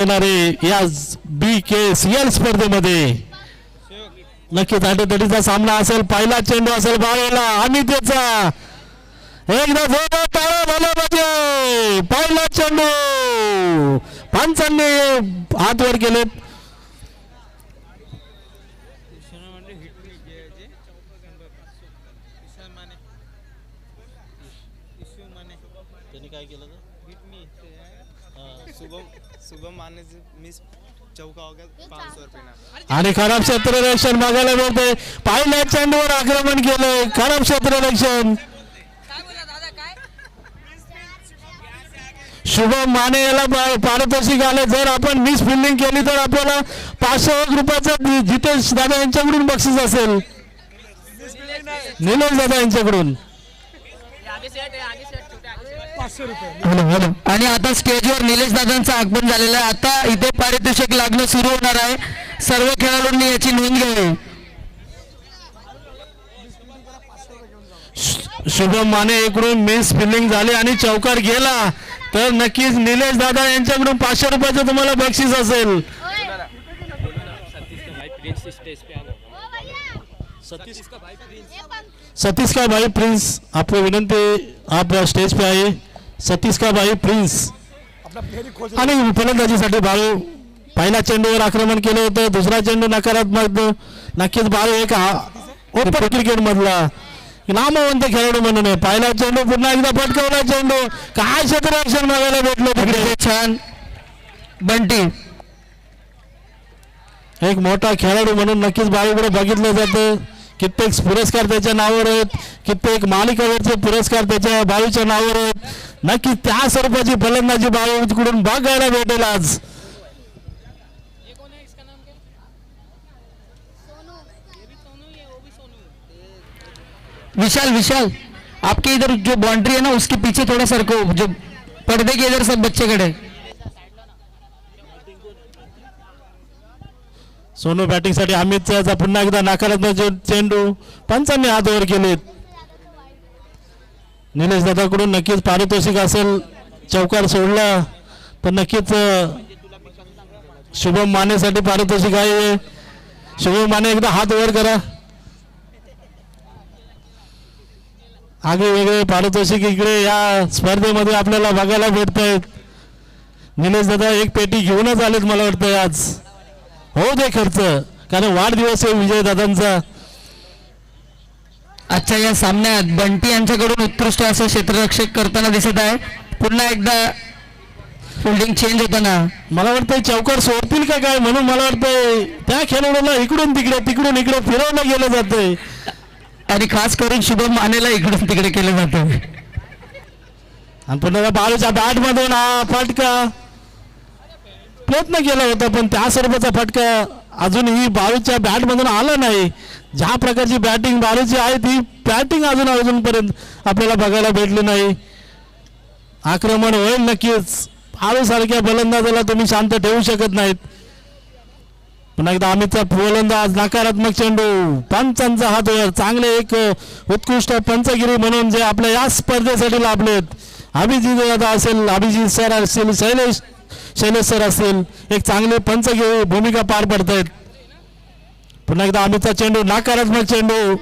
येणारे या BKCL स्पर्धेमध्ये नक्कीच अटीतटीचा सामना असेल. पहिला चेंडू असेल बाळेला आणि त्याचा एकदा जोरात टाळ्या झाल्या पाहिजे. पहिला चेंडू पंचांनी हात वर केले. काय केलं शुभम माने मिस चौका हो गया 500 रुपये आणि खराब क्षेत्ररक्षण बघायला मिळते. पहिल्या चेंडूवर आक्रमण केलंय. खराब क्षेत्ररक्षण शुभम माने याला पारितोषिक आले. जर आपण मिस फिल्डिंग केली तर आपल्याला 500 रुपयाचं जितेश दादा यांच्याकडून बक्षीस असेल. निलेश दादा यांच्याकडून आणि आता स्टेजवर निलेश दादांचं आगमन झालेलं आहे. आता इथे पारितोषिक लागणं सुरू होणार आहे. सर्व खेळाडूंनी याची नोंद घ्यावी. शुभम माने इकडून मिस फिल्डिंग झाली आणि चौकार गेला तर नक्कीच निलेश दादा यांच्याकडून 500 रुपयाचं तुम्हाला बक्षीस असेल. सतीश का भाई प्रिंस आपको विनंती आप स्टेज पे आए. सतीश का भाई प्रिंस आणि फलंदाजीसाठी बाळू पहिल्या चेंडूवर आक्रमण केलं होतं. दुसरा चेंडू नकारात्मक. नक्कीच बाळू एक ओपन क्रिकेट मधला नामवंत खेळाडू म्हणून आहे. पहिला चेंडू पुन्हा एकदा पटकवला चेंडू. काय क्षेत्ररक्षण बघायला भेटलं तिकडे. छान बंटी एक मोठा खेळाडू म्हणून नक्कीच बाळूकडे बघितलं जातं. कित्येक पुरस्कार त्याच्या नावावर आहेत. कित्येक मालिकावरचे पुरस्कार त्याच्या बाळूच्या नावावर आहेत. नक्कीच त्या स्वरूपाची फलंदाजी बाळूकडून बघायला भेटेल आज. विशाल विशाल आपके इधर जो बाउंड्री है ना उसके पीछे थोड़ा सरको. जो पर्दे के इधर सब बच्चे खड़े. सोनू बॅटिंग साठी अमितचा पुन्हा एकदा नकारात्मक चेंडू पंचांनी हात वर केलेत. निलेश दादाकडून नक्कीच पारितोषिक असेल. चौकार सोडला तर नक्कीच शुभम मानेसाठी पारितोषिक आहे. शुभम माने एकदा हात वर करा. आगे वेगळे पारितोषिक इकडे या स्पर्धेमध्ये आपल्याला बघायला भेटत आहेत. निलेश दादा एक पेटी घेऊनच आलेत मला वाटतं आज. हो दे खर्च कारण वाढदिवस आहे विजय दादांचा. आजच्या या सामन्यात बंटी यांच्याकडून उत्कृष्ट असं क्षेत्ररक्षक करताना दिसत आहे. पुन्हा एकदा फिल्डिंग चेंज होताना मला वाटतं चौकार सोडतील का काय म्हणून मला वाटतं त्या खेळाडूला इकडून तिकडे तिकडून इकडे फिरवलं गेलं जातंय. आणि खास करून शुभम मानेला इकडून तिकडे केलं जातं. आणि पुन्हा बाळूच्या बॅट मधून हा फटका प्रयत्न केला होता पण त्या स्वरूपाचा फटका अजूनही बाळूच्या बॅट मधून आला नाही. ज्या प्रकारची बॅटिंग बाळूची आहे ती बॅटिंग अजूनपर्यंत आपल्याला बघायला भेटली नाही. आक्रमण होईल नक्कीच. बाळू सारख्या फलंदाजाला तुम्ही शांत ठेवू शकत नाहीत. पुन्हा एकदा अमितचा फलंदाज नकारात्मक चेंडू पंचांचा हात वर. चांगले एक उत्कृष्ट पंचगिरी म्हणून जे आपल्या या स्पर्धेसाठी लाभलेत. अभिजित दादा असेल, अभिजित सर असेल, शैलेश सर असेल, एक चांगले पंचगिरी भूमिका पार पडतायत. पुन्हा एकदा अमितचा चेंडू नकारात्मक चेंडू.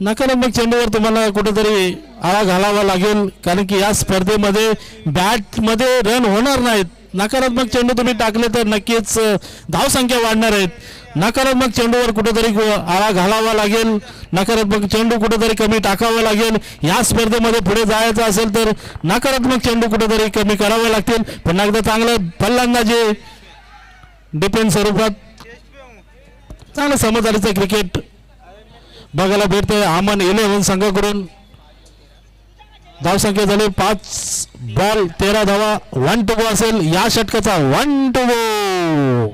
नकारात्मक चेंडूवर तुम्हाला कुठेतरी आळा घालावा लागेल कारण की या स्पर्धेमध्ये बॅटमध्ये रन होणार नाहीत. नकारात्मक चेंडू तुम्ही टाकले तर नक्कीच धावसंख्या वाढणार आहेत. नकारात्मक चेंडूवर कुठेतरी आळा घालावा लागेल. नकारात्मक चेंडू कुठेतरी कमी टाकावा लागेल. या स्पर्धेमध्ये पुढे जायचं असेल तर नकारात्मक चेंडू कुठेतरी कमी करावे लागतील. पुन्हा एकदा चांगलं फलंदाजी डिफेन्स स्वरूपात चांगलं समजदारीचं क्रिकेट बघायला भेटतंय. आमन 11 संघाकडून धावसंख्या झाली 5 बॉल 13 धावा. 1 to go असेल या षटकाचा. 1 to go.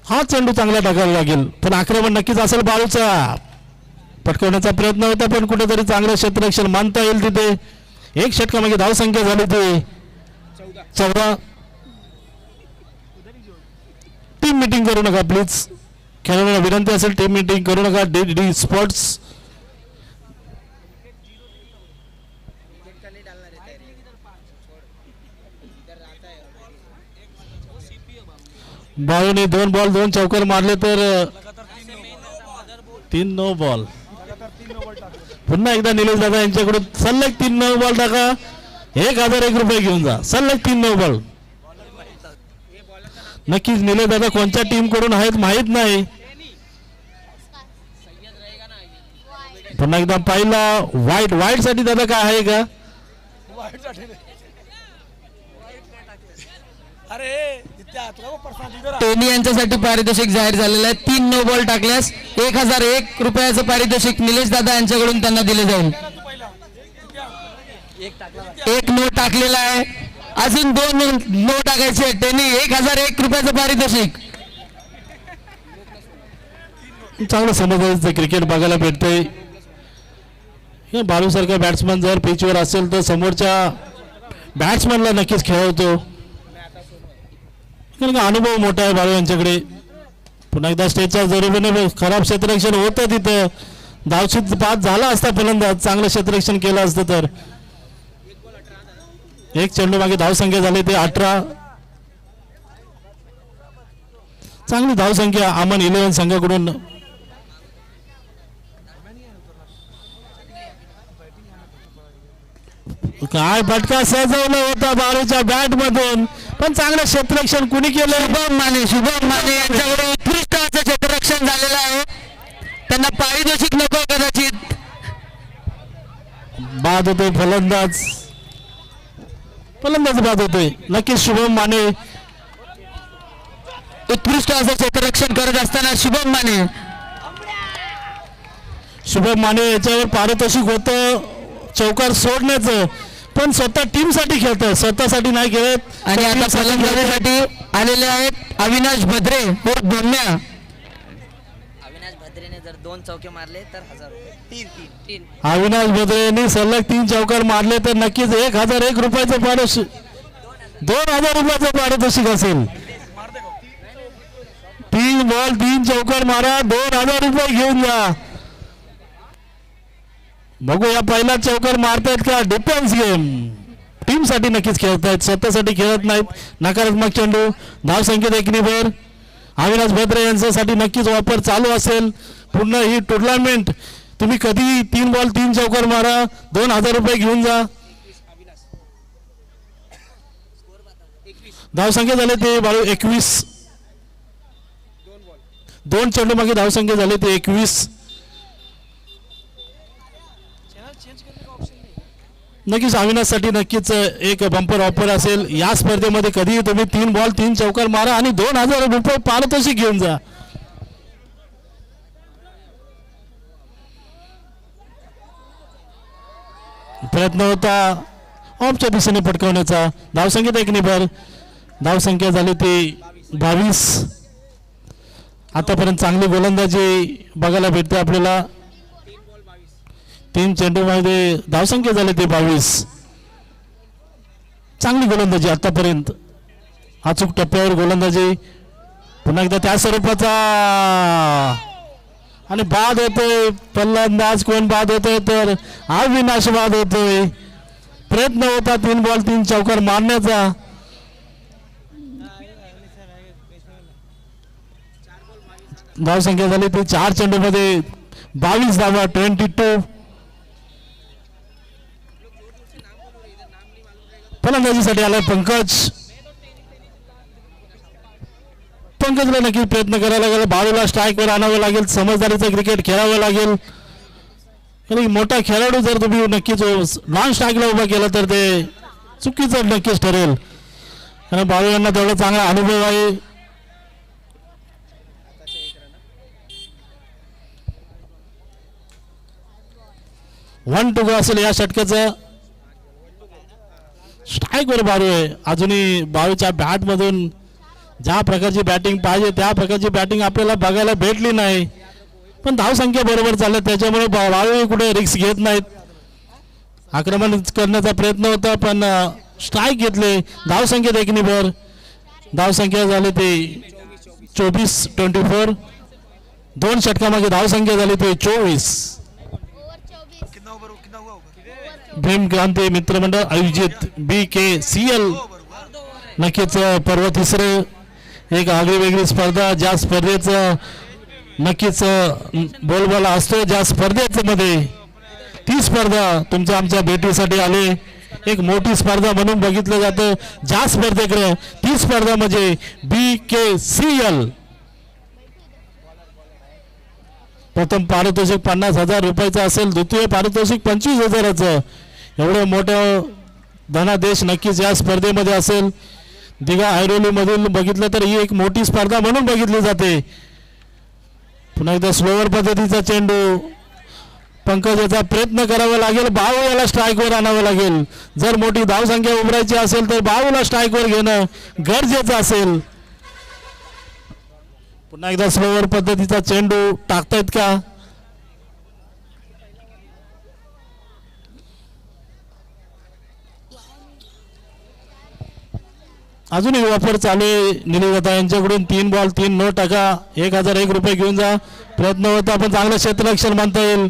हा चेंडू चांगला टाकायला लागेल पण आक्रमण नक्कीच असेल बाळूचा. पटकवण्याचा प्रयत्न होता पण कुठेतरी चांगलं क्षेत्ररक्षण मानता येईल तिथे. एक षटकामागे धावसंख्या झाली ती 14. टीम मीटिंग करू नका प्लीज. खेळाडूंना विनंती असेल टीम मीटिंग करू नका. डी स्पोर्ट्स बाळूने 2 बॉल 2 चौकार मारले तर 3 नो बॉल. पुन्हा एकदा निलेश दादा यांच्याकडून सलग 3 नो बॉल टाका, 1001 रुपये घेऊन जा. सलग 3 नो बॉल. नक्कीच निलेश दादा कोणत्या टीम कडून आहेत माहित नाही. पुन्हा एकदा पाहिला वाईट साठी दादा काय आहे का? टोनी यांच्यासाठी पारितोषिक जाहीर झालेलं आहे. 3 नो बॉल टाकल्यास 1001 रुपयाचं पारितोषिक निलेश दादा यांच्याकडून त्यांना दिले जाईल. 1 नो टाकलेला आहे, अजून 2 नो टाकायचे. टोनी 1001 रुपयाचं पारितोषिक. चांगलं समजायचं क्रिकेट बघायला भेटतंय. बाळू सारखा बॅट्समन जर पिचवर असेल तर समोरच्या बॅट्समनला नक्कीच खेळवतो, कारण का अनुभव मोठा आहे बाळू यांच्याकडे. पुन्हा एकदा स्टेजच्या जरुरीने खराब क्षेत्ररक्षण होतं तिथं. धावशीत बाद झाला असता फलंदाज, चांगलं क्षेत्ररक्षण केलं असतं तर. एक चेंडू मागे धावसंख्या झाली ते 18. चांगली धावसंख्या अमन 11 संघाकडून. काय फटका सजवला होता बाळूच्या बॅट मधून, पण चांगलं क्षेत्ररक्षण कुणी केलं? शुभम माने यांच्याकडून उत्कृष्ट असं क्षेत्ररक्षण झालेलं आहे. त्यांना पारितोषिक नको कदाचित. बाद होतोय फलंदाज बाद होतोय. नक्कीच शुभम माने उत्कृष्ट असं क्षेत्ररक्षण करत असताना शुभम माने याच्यावर पारितोषिक होतं चौकार सोडण्याचं, पण स्वतः टीम साठी खेळतोय, स्वतःसाठी नाही खेळत. आणि आता फलंदाजीसाठी आलेले आहेत अविनाश भद्रे व भोम्या. अविनाश भद्रेने जर 2 चौके मारले तर 1000 रुपये. 3 अविनाश भद्रे यांनी सलग 3 चौकार मारले तर नक्कीच 1001 रुपयाचं पारितोषिक, 2000 रुपयाचं पारितोषिक असेल. 3 बॉल 3 चौकार मारा, 2000 रुपये घेऊन जा. बघूया पहिला चौकार मारतायत का? Defence game. टीम साठी नक्कीच खेळतायत, स्वतःसाठी खेळत नाहीत. नकारात्मक चेंडू, धावसंख्येत 1 वर. अविनाश भद्रे यांच्यासाठी नक्कीच वापर चालू असेल. पूर्ण ही टुर्नामेंट तुम्ही कधी 3 बॉल 3 चौकार मारा, 2000 रुपये घेऊन जा. धावसंख्या झाले ते बाळू 21. 2 चेंडू मागे धावसंख्या झाले ते 21. नक्कीच अविनाशसाठी नक्कीच एक बंपर ऑफर असेल. या स्पर्धेमध्ये कधीही तुम्ही 3 बॉल 3 चौकार मारा आणि 2000 रुपये पारितोषिक घेऊन जा. प्रयत्न होता ऑफच्या दिशेने पटकावण्याचा. धावसंख्येत 1 वर. धावसंख्या झाली ती 22. आतापर्यंत चांगली गोलंदाजी बघायला भेटते आपल्याला. 3 चेंडूमध्ये धावसंख्या झाली ते 22. चांगली गोलंदाजी आतापर्यंत, अचूक टप्प्यावर गोलंदाजी. पुन्हा एकदा त्या स्वरूपाचा आणि बाद होतोय. फलंदाज कोण बाद होतोय तर अविनाश बाद होतोय. प्रयत्न होता 3 बॉल 3 चौकार मारण्याचा. धावसंख्या झाली ती 4 चेंडूमध्ये 22 धावा, 22. फलंदाजीसाठी आलाय पंकजला नक्की प्रयत्न करायला लागेल. बाळूला स्ट्राईकवर आणावं लागेल, समजदारीचं क्रिकेट खेळावं लागेल. कारण मोठा खेळाडू जर तुम्ही नक्कीच लॉंग स्ट्राईकला उभा केला तर ते चुकीचं नक्कीच ठरेल. कारण बाळू यांना तेवढा चांगला अनुभव आहे. वन टू गो असेल या षटकाचं. स्ट्राईकवर बाळू आहे. अजूनही बाळूच्या बॅट मधून ज्या प्रकारची बॅटिंग पाहिजे त्या प्रकारची बॅटिंग आपल्याला बघायला भेटली नाही. पण धावसंख्या बरोबर चालत त्याच्यामुळे बाळू कुठे रिस्क घेत नाहीत. आक्रमण करण्याचा प्रयत्न होता पण स्ट्राईक घेतले. धावसंख्येत 1 वर. धावसंख्या झाली ते 24. 2 षटकामागे धावसंख्या झाली ते 24. भीमक्रांती मित्रमंडळ आयोजित BKCL नक्कीच पर्व तिसरं एक आगळी वेगळी स्पर्धा, ज्या स्पर्धेचं नक्कीच बोलबाला असतो, ज्या स्पर्धेचं मध्ये ती स्पर्धा तुमच्या आमच्या भेटीसाठी आले, एक मोठी स्पर्धा म्हणून बघितलं जातं. ज्या स्पर्धेकडे ती स्पर्धा म्हणजे BKCL. प्रथम पारितोषिक 50,000 रुपयाचं असेल, द्वितीय पारितोषिक 25,000चं. एवढं मोठं धनादेश नक्कीच या स्पर्धेमध्ये असेल. दिघा ऐरोलीमधील बघितलं तर ही एक मोठी स्पर्धा म्हणून बघितली जाते. पुन्हा एकदा स्लोवर पद्धतीचा चेंडू. पंकज याचा प्रयत्न करावा लागेल, बाहू याला स्ट्राईकवर आणावं लागेल. जर मोठी धावसंख्या उभरायची असेल तर बाहूला स्ट्राईकवर घेणं गरजेचं असेल. पुन्हा एकदा स्लोवर पद्धतीचा चेंडू टाकतायत का? अजूनही ऑफर चालू आहे निलेदाता यांच्याकडून. 3 बॉल 3 नो टाका, 1,001 रुपये घेऊन जा. प्रयत्न होता पण चांगलं क्षेत्ररक्षण मानता येईल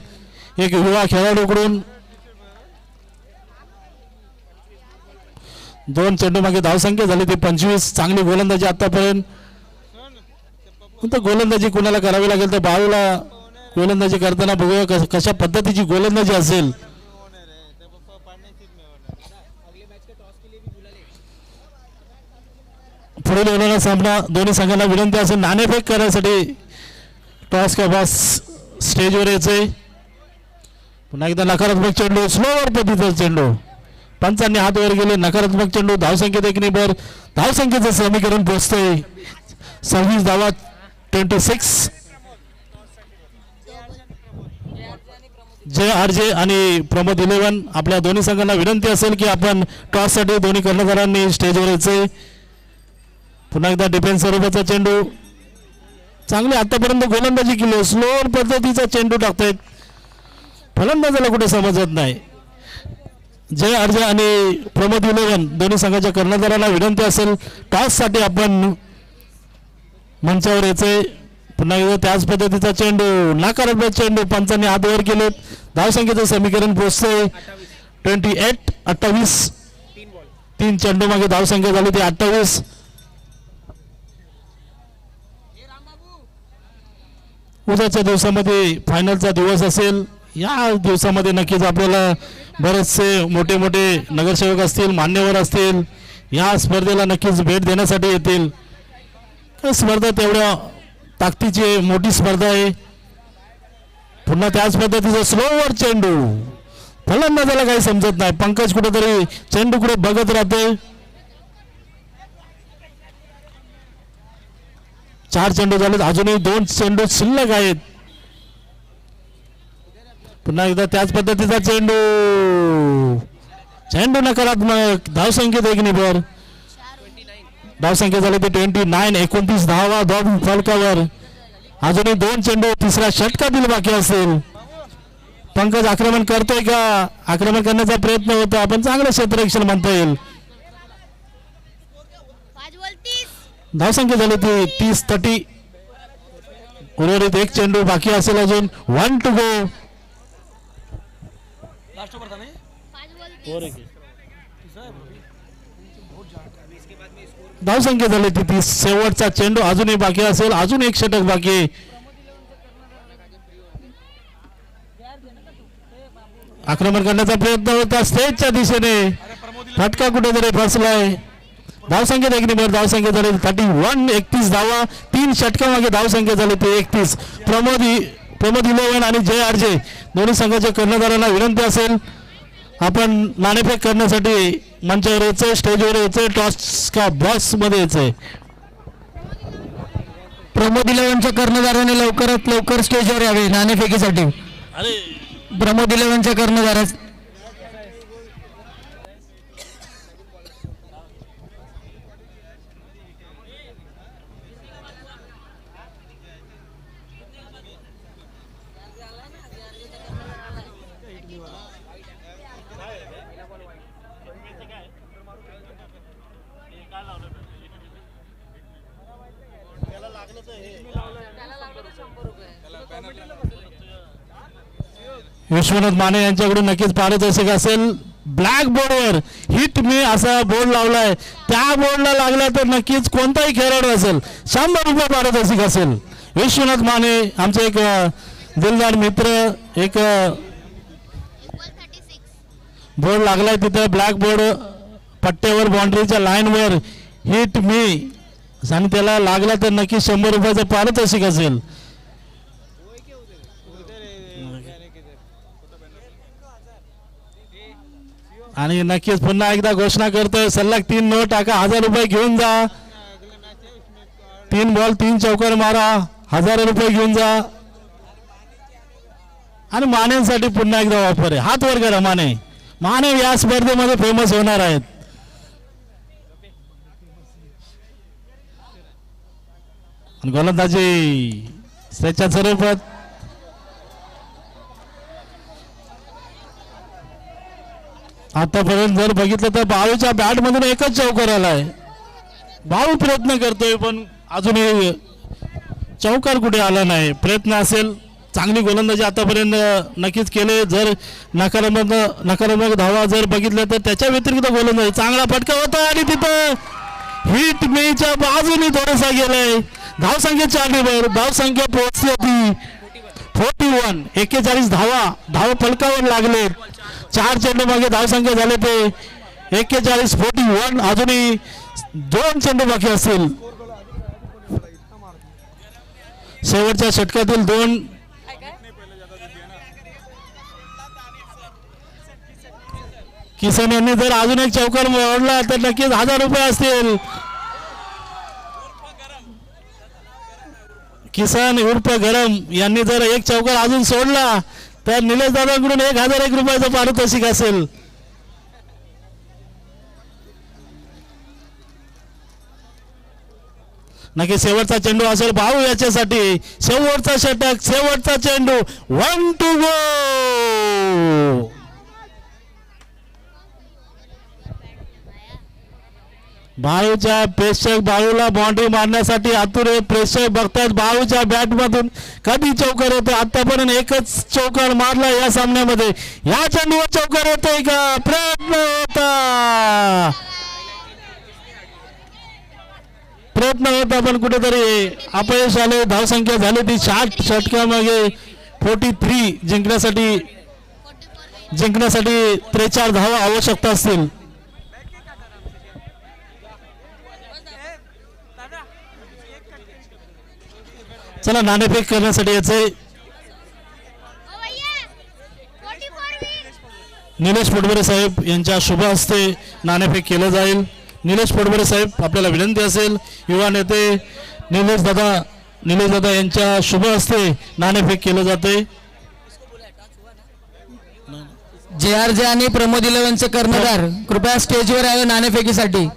एक युवा खेळाडूकडून. 2 चेंडू मागे धावसंख्या झाली ती 25. चांगली गोलंदाजी आतापर्यंत. गोलंदाजी कुणाला करावी लागेल तर बाळूला गोलंदाजी करताना बघूया कशा पद्धतीची गोलंदाजी असेल. पुढील होणारा सामना दोन्ही संघांना विनंती असेल नाणेफेक करण्यासाठी टॉस का बॉस स्टेजवर यायचंय. पुन्हा एकदा नकारात्मक चेंडू, स्लोवर पद्धतीचा चेंडू. पंचांनी हात वर गेले. नकारात्मक चेंडू. धावसंख्येत एक निबर. धावसंख्येचं समीकरण पोहोचतंय 26 धावा 26. JRJ आणि प्रमोद 11 आपल्या दोन्ही संघांना विनंती असेल की आपण टॉससाठी दोन्ही कर्णधारांनी स्टेजवर यायचंय. पुन्हा एकदा डिफेन्स स्वरूपाचा चेंडू. चांगली आतापर्यंत गोलंदाजी केली. स्लोअर पद्धतीचा चेंडू टाकतायत. फलंदाजाला कुठे समजत नाही. JRJ आणि प्रमोद 11 दोन्ही संघाच्या कर्णधारांना विनंती असेल टॉससाठी आपण मंचावर यायचंय. पुन्हा एकदा त्याच पद्धतीचा चेंडू. नकारात्मक चेंडू. पंचांनी हात वर केलेत. धावसंख्येचं समीकरण पोहोचतंय 28. 3 चेंडू मागे धावसंख्या झाली ती 28. उद्याच्या दिवसामध्ये फायनलचा दिवस असेल. या दिवसामध्ये नक्कीच आपल्याला बरेचसे मोठे मोठे नगरसेवक असतील, मान्यवर असतील, या स्पर्धेला नक्कीच भेट देण्यासाठी येतील. स्पर्धा तेवढ्या ताकदीची मोठी स्पर्धा आहे. पुन्हा त्याच पद्धतीचा स्लोवर चेंडू. फलंदाजाला काही समजत नाही. पंकज कुठेतरी चेंडूकडे बघत राहते. 4 चेंडू झालेत. अजूनही 2 चेंडू शिल्लक आहेत. पुन्हा एकदा त्याच पद्धतीचा चेंडू. चेंडू नकारात्मक. धावसंख्येत एक निबर. धावसंख्या झाली ते 29. 29 धावा धाव फलकावर. अजूनही 2 चेंडू तिसऱ्या षटकातील बाकी असेल. पंकज आक्रमण करतोय का? आक्रमण करण्याचा प्रयत्न होतो. आपण चांगलं क्षेत्ररक्षण म्हणता येईल. धावसंख्या झाली ती 30. उर्वरित 1 चेंडू बाकी असेल. अजून 1 टू गो. धावसंख्या झाली ती 30. शेवटचा चेंडू अजूनही बाकी असेल. अजून 1 षटक बाकी. आक्रमण करण्याचा प्रयत्न होता स्टेजच्या दिशेने. फटका कुठेतरी फसलाय. धावसंख्येत एक निबर. धावसंख्या झाली 31. 31 धावा 3 षटकामागे धावसंख्या झाली ती 31. प्रमोद 11 आणि JRJ दोन्ही संघाच्या कर्णधारांना विनंती असेल आपण नाणेफेक करण्यासाठी मंचावर यायचंय, स्टेजवर यायचंय, टॉस का बॉक्स मध्ये यायचंय. प्रमोद 11च्या कर्णधाराने लवकरात लवकर स्टेजवर यावे नाणेफेकीसाठी. प्रमोद 11च्या कर्णधारास विश्वनाथ माने यांच्याकडून नक्कीच पारितोषिक असेल. ब्लॅक बोर्डवर हिट मी असा बोर्ड लावलाय, त्या बोर्डला लागला तर नक्कीच कोणताही खेळाडू असेल 100 रुपये पारितोषिक असेल. विश्वनाथ माने आमचे एक दिलदार मित्र, एक बोर्ड लागलाय तिथे ब्लॅक बोर्ड पट्ट्यावर बाउंड्रीच्या लाईनवर हिट मी आणि त्याला लागला तर नक्कीच 100 रुपयाचं पारितोषिक असेल. आणि नक्कीच पुन्हा एकदा घोषणा करतोय, सलग 3 नो टाका, 1000 रुपये घेऊन जा. 3 बॉल 3 चौकार मारा, 1000 रुपये घेऊन जा. आणि मानेसाठी पुन्हा एकदा ऑफर आहे, हात वर करा. माने या स्पर्धेमध्ये फेमस होणार आहेत. आणि गोलंदाजी त्याच्या स्वरूपात आतापर्यंत जर बघितलं तर बाळूच्या बॅट मधून एकच चौकार आलाय. बाळू प्रयत्न करतोय पण अजूनही चौकार कुठे आला नाही. प्रयत्न असेल, चांगली गोलंदाजी आतापर्यंत नक्कीच केले. जर नकारात्मक धावा जर बघितल्या तर त्याच्या व्यतिरिक्त गोलंदाजी चांगला फटका होता आणि तिथं हिट मेच्या बाजूने थोडासा गेलाय. धावसंख्या 4 धावसंख्या पोहोचली होती 41. 41 धाव फलकावर लागले. 4 चेंडू मागे धावसंख्या झाले ते 41 41. अजूनही 2 चेंडू बाकी असतील. शेवटच्या षटकातील 2. किसन यांनी जर अजून एक चौकार मोडला तर नक्कीच 1000 रुपये असतील. किसन उर्फ गरम यांनी जर एक चौकार अजून सोडला तर निलेश दादांकडून 1001 रुपयाचं पारितोषिक असेल. नक्की शेवटचा चेंडू असेल भाऊ याच्यासाठी. शेवटचा षटक, शेवटचा चेंडू, 1 to go. बाळूच्या प्रेक्षक बाळूला बाउंड्री मारण्यासाठी आतुर प्रेक्षक बघतात. बाळूच्या बॅट मधून कधी चौकार होतो. आतापर्यंत एकच चौकार मारला या सामन्यामध्ये. या चेंडूवर चौकार होतोय का? प्रयत्न होता पण कुठेतरी अपयश आले. धावसंख्या झाली ती 60 षटकामागे 43. जिंकण्यासाठी 43 धावा आवश्यकता असतील. चला नाणेफेक करण्यासाठी याचे निलेश पोटबरे साहेब यांच्या शुभ हस्ते नाणेफेक केलं जाईल. निलेश पोटबरे साहेब आपल्याला विनंती असेल, युवा नेते निलेश दादा यांच्या शुभ हस्ते नाणेफेक केलं जाते. JRJ आणि प्रमोद 11चे कर्णधार कृपया स्टेजवर यावे नाणेफेकीसाठी.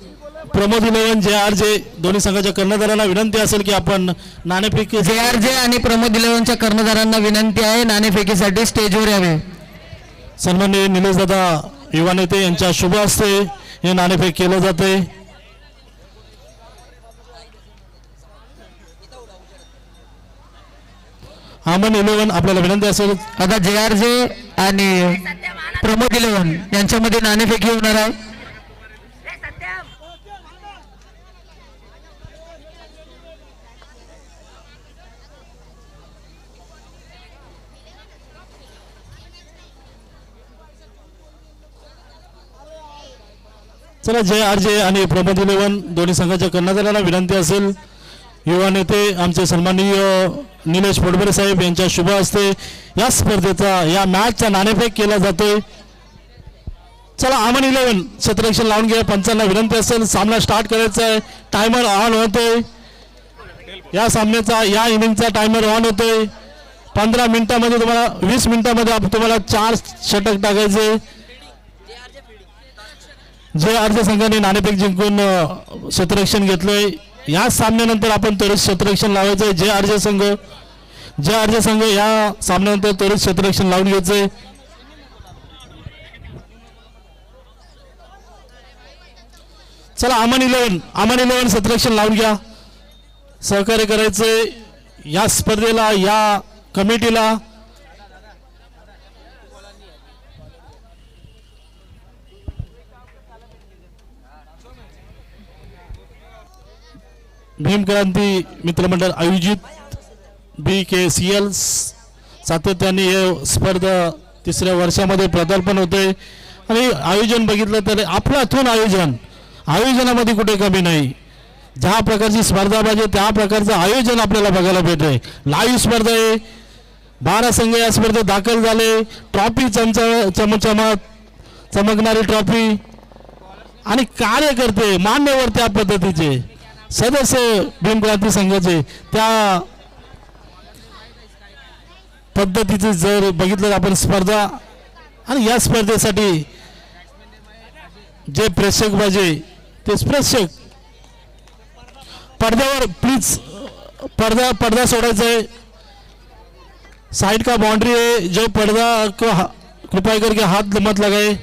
प्रमोद 11 JRJ दोन्ही संघाच्या कर्णधारांना विनंती असेल की आपण नाणेफेकी. JRJ आणि प्रमोद 11च्या कर्णधारांना विनंती आहे नाणेफेकीसाठी स्टेजवर यावे. सन्माननीय निलेश दादा युवा नेते यांच्या शुभ हस्ते हे नाणेफेक केलं जाते. आमन 11 आपल्याला विनंती असेल. आता JRJ आणि प्रमोद 11 यांच्यामध्ये नाणेफेकी होणार आहे. चला JRJ आणि प्रमोद 11 दोन्ही संघाच्या कर्णधारांना विनंती असेल. युवा नेते आमचे सन्माननीय निलेश पोटबरे साहेब यांच्या शुभ हस्ते या स्पर्धेचा या मॅचचा नाणेफेक केला जातोय. चला आमन 11 क्षेत्ररक्षण लावून घ्या. पंचांना विनंती असेल, सामना स्टार्ट करायचा आहे. टायमर ऑन होतोय. या सामन्याचा या इनिंगचा टायमर ऑन होतोय. 15 मिनिटांमध्ये तुम्हाला 20 मिनिटांमध्ये तुम्हाला 4 षटक टाकायचे. JRJ संघाने नाणेफेक जिंकून क्षेत्ररक्षण घेतलंय. या सामन्यानंतर आपण त्वरित क्षेत्ररक्षण लावायचंय. JRJ संघ या सामन्यानंतर त्वरित क्षेत्ररक्षण लावून घ्यायचंय. चला आमन 11 क्षेत्ररक्षण लावून घ्या. सहकार्य करायचंय या स्पर्धेला, या कमिटीला. भीमक्रांती मित्रमंडळ आयोजित BKCL सातत्याने हे स्पर्धा तिसऱ्या वर्षामध्ये प्रदार्पण होते आणि आयोजन बघितलं तर आपल्यातून आयोजनामध्ये कुठे कमी नाही. ज्या प्रकारची स्पर्धा पाहिजे त्या प्रकारचं आयोजन आपल्याला बघायला भेटतंय. लाईव्ह स्पर्धा आहे, 12 संघ या स्पर्धेत दाखल झाले. ट्रॉफी चमकणारी ट्रॉफी आणि कार्यकर्ते मान्यवर त्या पद्धतीचे सदस्य भीमक्रांती संघाचे त्या पद्धतीचे जर बघितलं तर आपण स्पर्धा आणि या स्पर्धेसाठी जे प्रेक्षक पाहिजे ते प्रेक्षक पडद्यावर प्लीज पडदा सोडायचा है. साइड का बाउंड्री है, जो पर्दा को कृपया करके हाथ मत लगाए.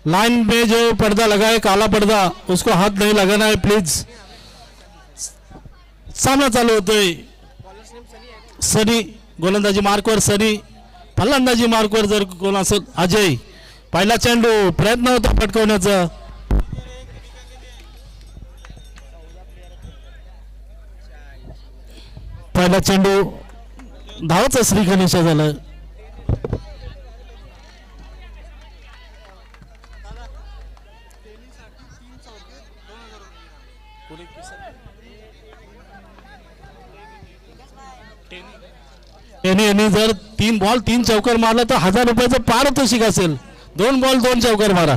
लाइन में जो पर्दा लगा है काला पर्दा उसको हाथ नहीं लगाना है प्लीज. सामना चालू होतोय. सनी गोलंदाजी मार्कवर सनी, फलंदाजी मार्कवर जर कोण असेल अजय. पहिला चेंडू प्रयत्न होता पटकवण्याचा. पहिला चेंडू धावचा श्रीगणेश झाला. यांनी जर 3 बॉल 3 चौकार मारला तर 1000 रुपयाचं पारितोषिक असेल. 2 बॉल 2 चौकार मारा.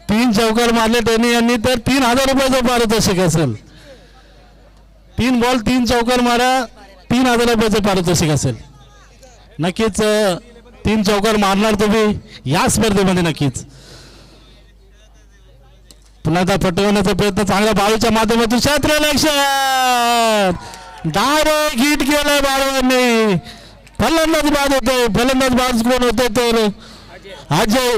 3 चौकार मारले त्यांनी यांनी तर 3000 रुपयाचं पारितोषिक असेल. 3 बॉल 3 चौकार मारा, 3000 रुपयाचं पारितोषिक असेल. नक्कीच 3 चौकार मारणार तुम्ही या स्पर्धेमध्ये नक्कीच. पुन्हा एकदा पटवण्याचा प्रयत्न चांगला बाळूच्या माध्यमातून क्षेत्ररक्षण डायरेक्ट हिट केलाय बाळूंनी. फलंदाज बाद होतोय. फलंदाज बाद कोण होते तर अजय.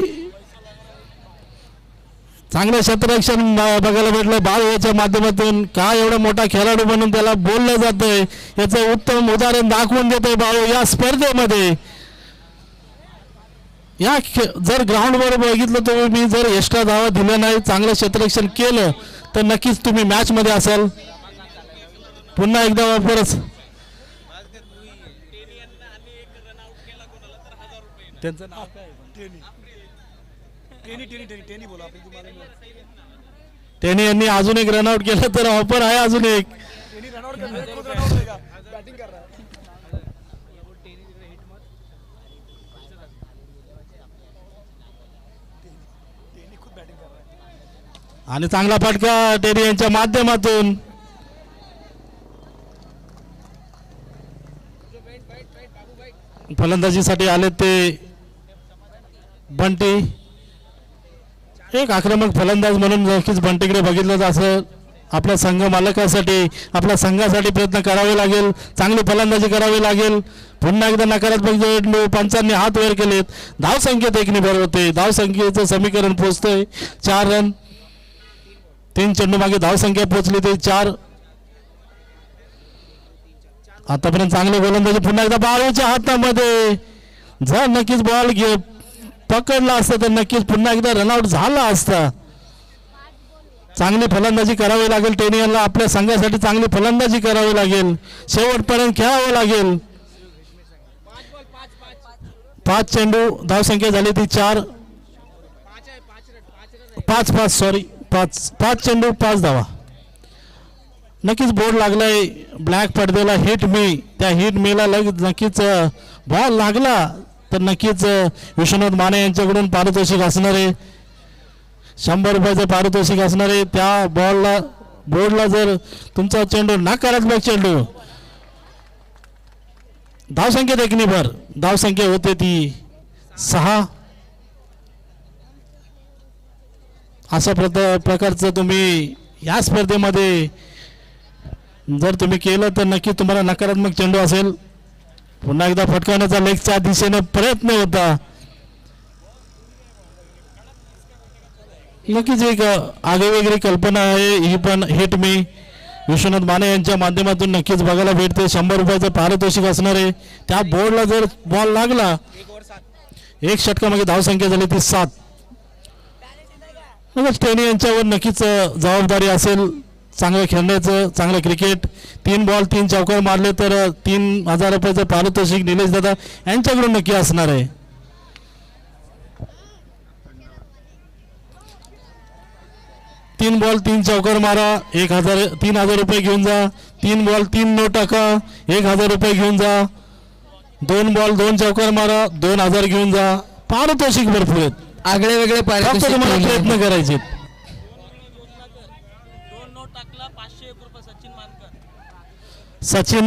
चांगलं क्षेत्ररक्षण बघायला भेटलं बाळूच्या माध्यमातून. काय एवढा मोठा खेळाडू म्हणून त्याला बोललं जातंय याचं उत्तम उदाहरण दाखवून देतोय बाळू या स्पर्धेमध्ये. या जर ग्राउंडवर बघितलं तर मी जर एक्स्ट्रा धावा दिल्या नाही, चांगलं क्षेत्ररक्षण केलं तर नक्कीच तुम्ही मॅच मध्ये असाल. पुन्हा एकदा वापरच त्यांचं नाव काय? टेनी यांनी अजून एक रनआउट केलं तर ऑफर आहे अजून एक. आणि चांगला फटका टेनी यांच्या माध्यमातून. फलंदाजीसाठी आले ते बंटी. एक आक्रमक फलंदाज म्हणून नक्कीच बंटीकडे बघितलं असं आपल्या संघ मालकासाठी आपल्या संघासाठी प्रयत्न करावे लागेल. चांगली फलंदाजी करावी लागेल. पुन्हा एकदा नकारात्मक चेंडू पंचांनी हात वर केलेत. धाव संख्येत 1 बरोबर होते. धाव संख्येचं समीकरण पोहोचतंय 4 रन. 3 चेंडू मागे धाव संख्या पोहोचली ते 4. आतापर्यंत चांगले गोलंदाजी. पुन्हा एकदा बाळूच्या हातामध्ये जर नक्कीच बॉल पकडला असता तर नक्कीच पुन्हा एकदा रनआउट झाला असता. चांगली फलंदाजी करावी लागेल टेनी यांना. आपल्या संघासाठी चांगली फलंदाजी करावी लागेल. शेवटपर्यंत खेळावं लागेल. 5 चेंडू धाव संख्या झाली ती 4. 5 चेंडू 5 धावा. नक्कीच बोर्ड लागलाय ब्लॅक पडद्याला हिट मी. त्या हिट मीला नक्कीच बॉल लागला तर नक्कीच विश्वनाथ माने यांच्याकडून पारितोषिक असणार आहे. 100 रुपयाचं पारितोषिक असणार आहे. त्या बोर्डला जर तुमचा चेंडू नकारात्मक चेंडू धाव संख्येत 1 भर. धाव संख्या होते ती 6. अशा प्रकारचं तुम्ही या स्पर्धेमध्ये जर तुम्ही केलं तर नक्की तुम्हाला नकारात्मक चेंडू असेल. पुन्हा एकदा फटकावण्याचा लेगच्या दिशेने प्रयत्न होता. नक्कीच एक आगळीवेगळी कल्पना आहे ही पण हिट मी विश्वनाथ माने यांच्या माध्यमातून नक्कीच बघायला भेटते. 100 रुपयाचं पारितोषिक असणार आहे. त्या बोर्डला जर बॉल लागला 1 षटकामागे धाव संख्या झाली ती 7. मग स्टेनी यांच्यावर नक्कीच जबाबदारी असेल चांगलं खेळण्याचं, चांगलं क्रिकेट. 3 बॉल 3 चौकार मारले तर 3,000 रुपयाचं पारितोषिक निलेश दादा यांच्याकडून नक्की असणार आहे. तीन बॉल 3 चौकार मारा, 3,000 रुपये घेऊन जा. 3 बॉल 3 नो टाका, 1,000 रुपये घेऊन जा. 2 बॉल 2 चौकार मारा, 2,000 घेऊन जा. पारितोषिक भरपूर आहेत, आगळे वेगळे फक्त पारितोषिक तुम्हाला ठेवले आहेत. प्रयत्न करायचे. सचिन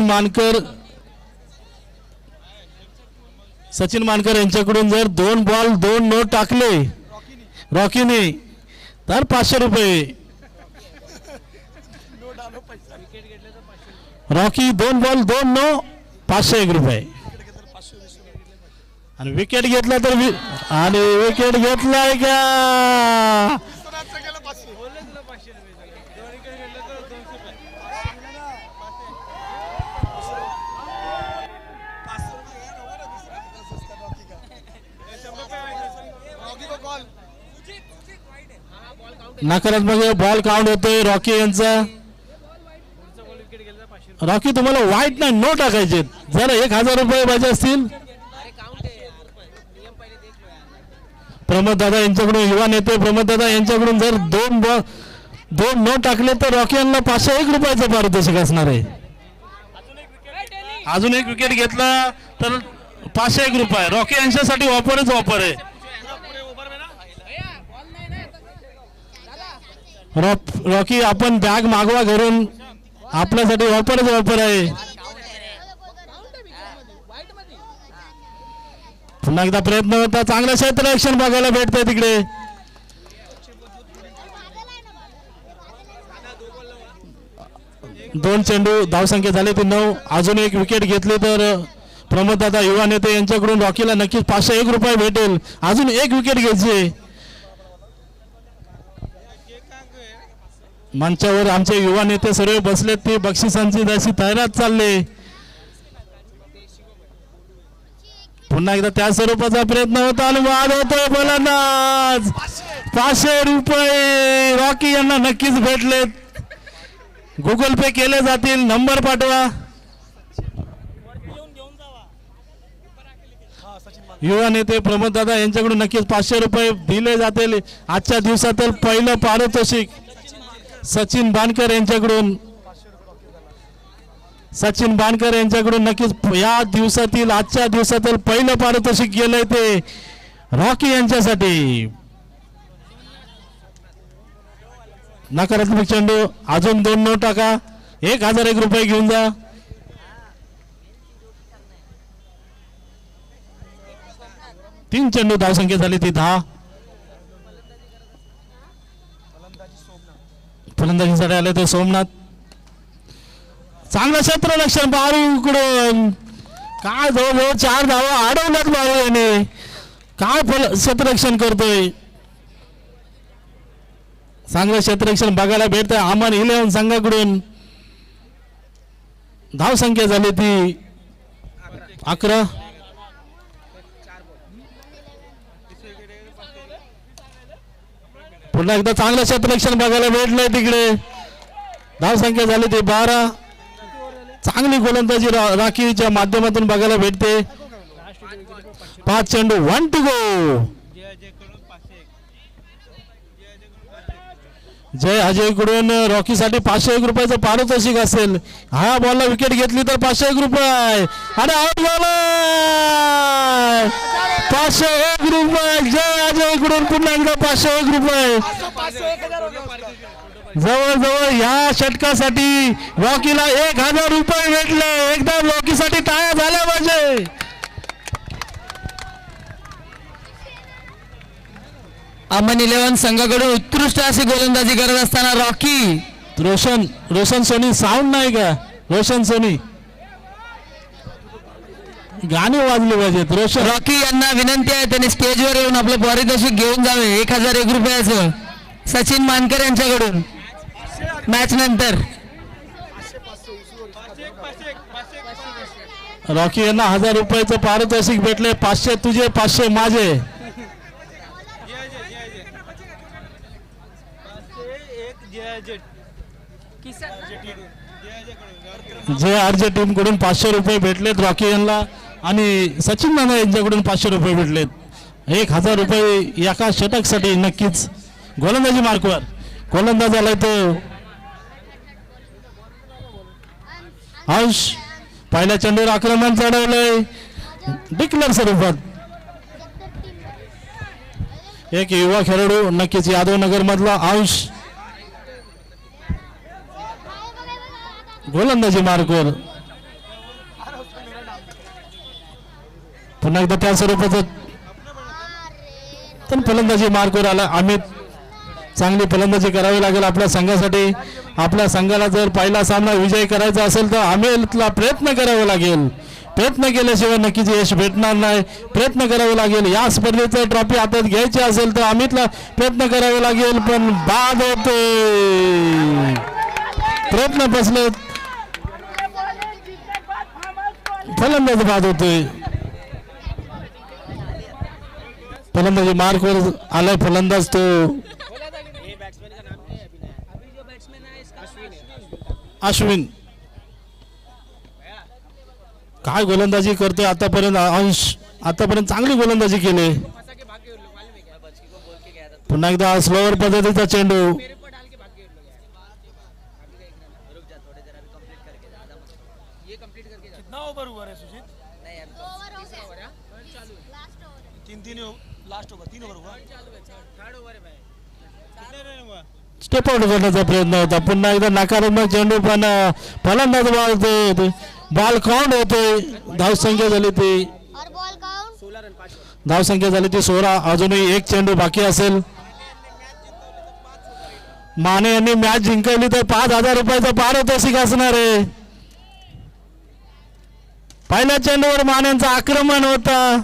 मानकर यांच्याकडून जर 2 बॉल 2 नो टाकले रॉकीने तर 500 रुपये. रॉकी 2 बॉल 2 नो 501 रुपये. आणि विकेट घेतला तर आणि विकेट घेतलाय का? नकारात्मक बॉल काउंट होतोय रॉकी यांचा. रॉकी तुम्हाला वाईट नाही, नो टाकायचे. जर 1,000 रुपये पाहिजे असतील प्रमोद दादा यांच्याकडून, युवा नेते प्रमोद दादा यांच्याकडून जर 2 बॉल 2 नो टाकले तर रॉकी यांना 501 रुपयाचं पारितोषिक असणार आहे. अजून एक विकेट घेतला तर 501 रुपये. रॉकी यांच्यासाठी ऑफरच ऑफर आहे. रॉकी आपण बॅग मागवा घरून, आपल्यासाठी ऑफरच ऑफर आहे. पुन्हा एकदा प्रयत्न होता, चांगलं क्षेत्ररक्षण बघायला भेटतंय तिकडे. दोन चेंडू धावसंख्या झाली ती 9. अजून एक विकेट घेतली तर प्रमोद दादा युवा नेते यांच्याकडून रॉकीला नक्कीच 501 रुपये भेटेल. अजून एक विकेट घ्यायची. मंचावर आमचे युवा नेते सर्व बसलेत, ते बक्षिसांची जशी तयारात चालले. पुन्हा एकदा त्या स्वरूपाचा प्रयत्न होता आणि वाद होतोय. फलंदाज 500 रुपये रॉकी यांना नक्कीच भेटलेत. गुगल पे केले जातील, नंबर पाठवा. युवा नेते प्रमोद दादा यांच्याकडून नक्कीच 500 रुपये दिले जातील. आजच्या दिवसातील पहिलं पारितोषिक सचिन बाणकर यांच्याकडून. सचिन बाणकर यांच्याकडून नक्कीच या दिवसातील आजच्या दिवसातील पहिलं पारितोषिक गेलंय ते रॉकी यांच्यासाठी. नकारात्मक चेंडू, अजून 2 नो टाका, 1,001 रुपये घेऊन जा. तीन चेंडू धावसंख्या झाली ती 10. फलंदाजीसाठी आले ते सोमनाथ. चांगलं क्षेत्ररक्षण बारूकडून. काय जवळजवळ 4 धावा अडवल्यात बारू याने. काय क्षेत्ररक्षण करतोय. चांगलं क्षेत्ररक्षण बघायला भेटतंय अमन 11 संघाकडून. धावसंख्या झाली ती 11. पुन्हा एकदा चांगलं क्षेत्ररक्षण बघायला भेटलंय तिकडे. धावसंख्या झाली ती 12. चांगली गोलंदाजी राखीच्या माध्यमातून बघायला भेटते. 5 चेंडू 1 टू गो. जय अजय कडून रॉकीसाठी 501 रुपयाचं पारितोषिक असेल. हा बॉलला विकेट घेतली तर 501 रुपये. आणि आउट झाला 501 रुपये. जय अजय कडून पुन्हा एकदा 501 रुपये. जवळजवळ या षटकासाठी रॉकीला 1,000 रुपये भेटले. एकदा रॉकीसाठी टाळ्या झाल्या पाहिजे. अमन 11 संघाकडून उत्कृष्ट अशी गोलंदाजी करत असताना रॉकी. रोशन सोनी साऊंड नाही का? रोशन सोनी गाणी वाजली पाहिजेत. रॉकी यांना विनंती आहे त्यांनी स्टेजवर येऊन आपलं पारितोषिक घेऊन जावे 1,001 रुपयाचं सचिन मानकर यांच्याकडून मॅच नंतर. रॉकी यांना 1,000 रुपयाचं पारितोषिक भेटले. 500 तुझे 500 माझे. जे आरजे टीम कडून 500 रुपये भेटलेत रॉकी यांना आणि सचिन नाना यांच्याकडून 500 रुपये भेटलेत. 1000 रुपये एका षटकसाठी नक्कीच. गोलंदाजी मार्कवर गोलंदाज आलाय तो अंश. पहिल्या चेंडूवर आक्रमण चढवलंय डिक्लेअर स्वरूपात. एक युवा खेळाडू नक्कीच यादव नगर मधला अंश. गोलंदाजी मार्कवर पुन्हा एकदा त्या स्वरूपाचं पण फलंदाजी मार्कवर आला अमित. चांगली फलंदाजी करावी लागेल आपल्या संघासाठी. आपल्या संघाला जर पहिला सामना विजय करायचा असेल तर अमितला प्रयत्न करावा लागेल. प्रयत्न केल्याशिवाय नक्कीच यश भेटणार नाही. प्रयत्न करावे लागेल. या स्पर्धेचं ट्रॉफी हातात घ्यायची असेल तर अमितला प्रयत्न करावे लागेल. पण बाद होते प्रयत्न फसले. फलंदाज बाद होतोय. फलंदाजी मार्कवर आलाय फलंदाज तो अश्विन. काय गोलंदाजी करतोय आतापर्यंत अंश. आतापर्यंत चांगली गोलंदाजी केली. पुन्हा एकदा स्लोअर पद्धतीचा चेंडू. स्टेप आउट करण्याचा प्रयत्न होता. पुन्हा एकदा नकारात्मक चेंडू पण फलंदाज बॉल काउंट होतोय. धावसंख्या झाली ती 16. अजूनही एक चेंडू बाकी असेल. माने यांनी मॅच जिंकवली तर 5000 रुपयाचा पारितोषिक असणार आहे. पहिल्या चेंडूवर मानेंचं आक्रमण होता.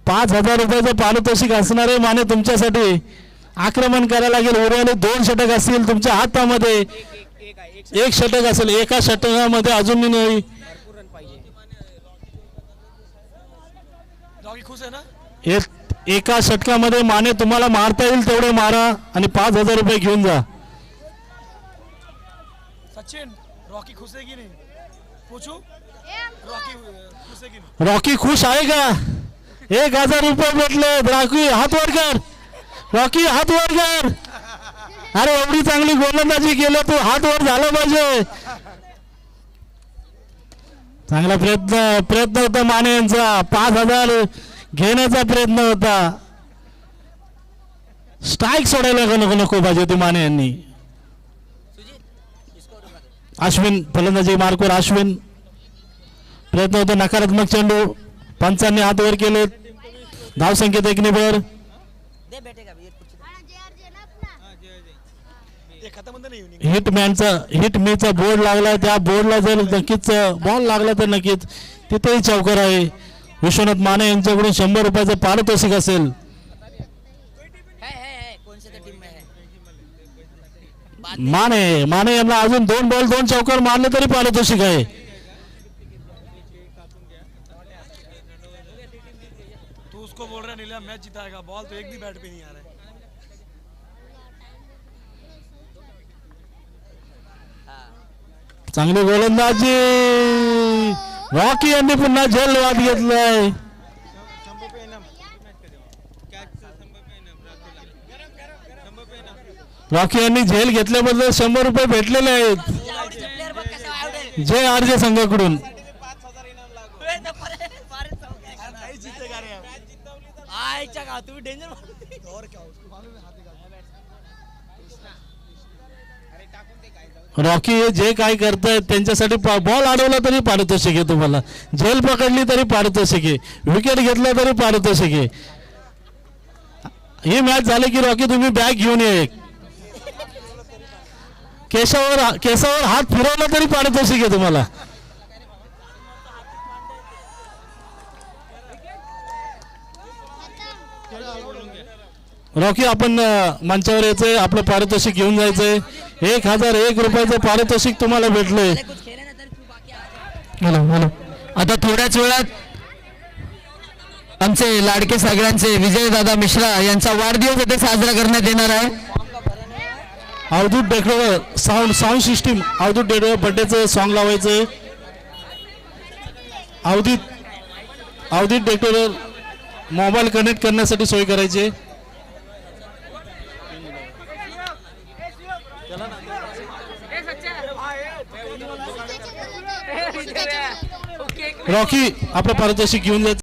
5000 रुपयाचं पारितोषिक असणार आहे. माने तुमच्यासाठी आक्रमण करायला लागेल. उर्वरित 2 षटक असतील तुमच्या हातामध्ये. एक षटक असेल. एका षटकामध्ये अजूनही नाही. एका षटकामध्ये माने तुम्हाला मारता येईल तेवढे मारा आणि 5000 रुपये घेऊन जा. सचिन रॉकी खुश आहे की नाही पूछू रॉकी खुश आहे का? 1000 रुपये भेटले. रॉकी हात वर कर. रॉकी हात वर कर. अरे एवढी चांगली गोलंदाजी केलं तू हात वर झाला पाहिजे. चांगला प्रयत्न होता माने यांचा. 5000 घेण्याचा प्रयत्न होता. स्ट्राईक सोडायला नको पाहिजे होती माने यांनी. अश्विन फलंदाजी मार्कवर अश्विन. प्रयत्न होता नकारात्मक चेंडू. पंचांनी हात वर केले. धावसंख्येत 1 वर. हिटमॅनचा बोर्ड लागला. त्या बोर्डला जर नक्कीच बॉल लागला तर नक्कीच तिथेही चौकार आहे. विश्वनाथ माने यांच्याकडून 100 रुपयाचं पारितोषिक असेल. माने यांना अजून 2 बॉल 2 चौकार मारले तरी पारितोषिक आहे. तू उसको बोल रहा नीला मैच जिताएगा. बॉल तो एक भी बैट पे नहीं आ रहा है. चांगली गोलंदाजी. रॉकी यांनी पुन्हा झेलवाद घेतलाय. रॉकी यांनी झेल घेतल्याबद्दल 100 रुपये भेटलेले आहेत जे आरजे संघाकडून. रॉकी जे काय करतायत त्यांच्यासाठी बॉल अडवला तरी पारितोषिक आहे. तुम्हाला झेल पकडली तरी पारितोषिक आहे. विकेट घेतला तरी पारितोषिक आहे. ही मॅच झाली की रॉकी तुम्ही बॅग घेऊन ये. केसावर हात फिरवला तरी पारितोषिक आहे तुम्हाला. रॉकी आपण मंचावर यायचंय. आपलं पारितोषिक घेऊन जायचंय. 1001 रुपयाचं पारितोषिक तुम्हाला भेटलंय. आता थोड्याच वेळात आमचे लाडके सगळ्यांचे विजयदादा मिश्रा यांचा वाढदिवस इथे साजरा करण्यात येणार आहे. Avdhoot decor sound system Avdhoot decor बर्थडेचं सॉन्ग लावायचं. अवधूत डेकोर मोबाईल कनेक्ट करण्यासाठी सोय करायची. रॉकी आपलं पारितोषिक घेऊन जायचं.